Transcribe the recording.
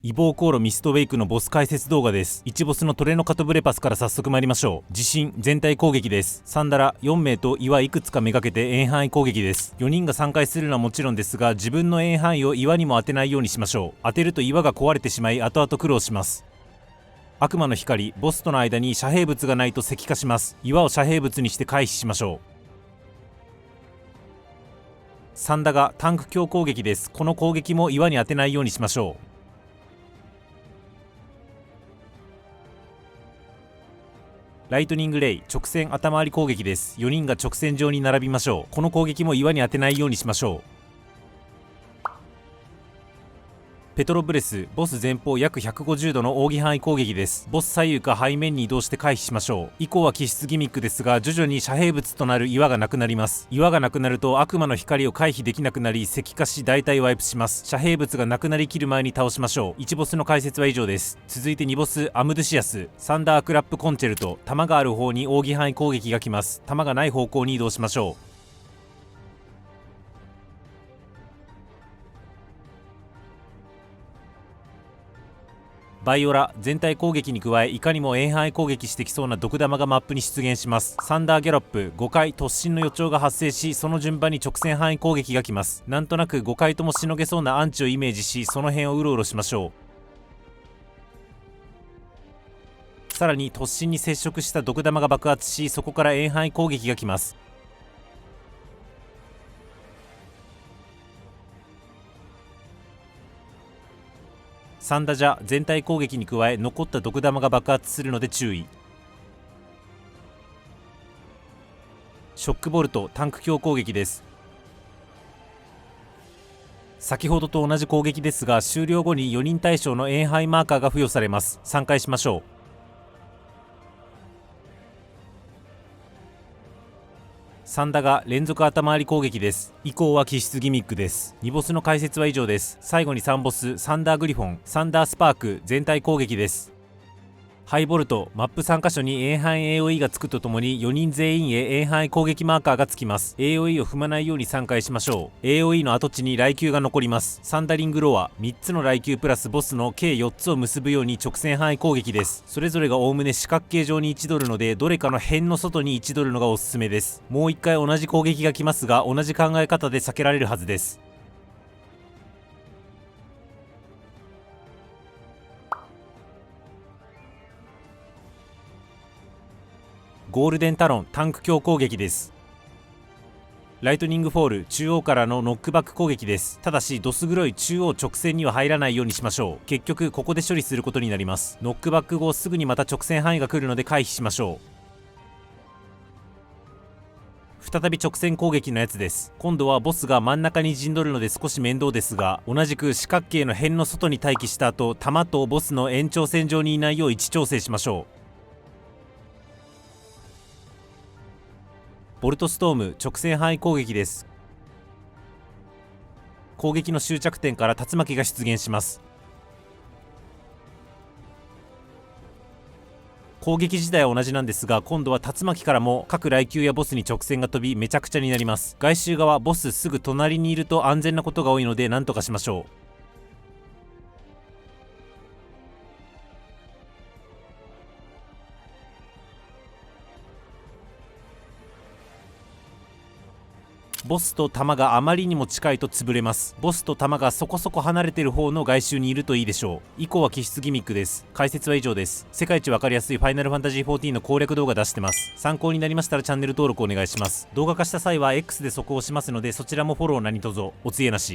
異邦航路ミストウェイクのボス解説動画です。1ボスのトレノカトブレパスから早速参りましょう。地震全体攻撃です。サンダラ4名と岩いくつかめがけて遠範囲攻撃です。4人が3回するのはもちろんですが、自分の遠範囲を岩にも当てないようにしましょう。当てると岩が壊れてしまい後々苦労します。悪魔の光、ボスとの間に遮蔽物がないと石化します。岩を遮蔽物にして回避しましょう。サンダがタンク強攻撃です。この攻撃も岩に当てないようにしましょう。ライトニングレイ直線頭割り攻撃です。4人が直線上に並びましょう。この攻撃も岩に当てないようにしましょう。ペトロブレスボス前方約150度の扇範囲攻撃です。ボス左右か背面に移動して回避しましょう。以降は気質ギミックですが、徐々に遮蔽物となる岩がなくなります。岩がなくなると悪魔の光を回避できなくなり石化し大体ワイプします。遮蔽物がなくなりきる前に倒しましょう。1ボスの解説は以上です。続いて2ボスアムドゥシアスサンダークラップコンチェルト。弾がある方に扇範囲攻撃が来ます。弾がない方向に移動しましょう。バイオラ全体攻撃に加え、いかにも遠範囲攻撃してきそうな毒玉がマップに出現します。サンダーギャロップ5回突進の予兆が発生し、その順番に直線範囲攻撃が来ます。なんとなく5回ともしのげそうなアンチをイメージし、その辺をうろうろしましょう。さらに突進に接触した毒玉が爆発し、そこから遠範囲攻撃が来ます。サンダジャ全体攻撃に加え、残った毒玉が爆発するので注意。ショックボルトタンク強攻撃です。先ほどと同じ攻撃ですが、終了後に4人対象の遠範囲マーカーが付与されます。3回しましょう。サンダが連続頭回り攻撃です。以降は気質ギミックです。2ボスの解説は以上です。最後に3ボスサンダーグリフォンサンダースパーク全体攻撃です。ハイボルトマップ3カ所に遠範囲 AOE がつくとともに4人全員へ遠範囲攻撃マーカーがつきます。 AOE を踏まないように3回しましょう。 AOE の跡地に雷球が残ります。サンダリングロア3つの雷球プラスボスの計4つを結ぶように直線範囲攻撃です。それぞれがおおむね四角形状に1ドルので、どれかの辺の外に1ドルのがおすすめです。もう1回同じ攻撃が来ますが、同じ考え方で避けられるはずです。ゴールデンタロンタンク強攻撃です。ライトニングフォール中央からのノックバック攻撃です。ただしどす黒い中央直線には入らないようにしましょう。結局ここで処理することになります。ノックバック後すぐにまた直線範囲が来るので回避しましょう。再び直線攻撃のやつです。今度はボスが真ん中に陣取るので少し面倒ですが、同じく四角形の辺の外に待機した後、弾とボスの延長線上にいないよう位置調整しましょう。ボルトストーム直線範囲攻撃です。攻撃の終着点から竜巻が出現します。攻撃自体は同じなんですが、今度は竜巻からも各雷球やボスに直線が飛びめちゃくちゃになります。外周側ボスすぐ隣にいると安全なことが多いので何とかしましょう。ボスと弾があまりにも近いと潰れます。ボスと弾がそこそこ離れている方の外周にいるといいでしょう。以降は気質ギミックです。解説は以上です。世界一わかりやすいファイナルファンタジー14の攻略動画出してます。参考になりましたらチャンネル登録お願いします。動画化した際は X で速報しますので、そちらもフォロー何卒お告げなし。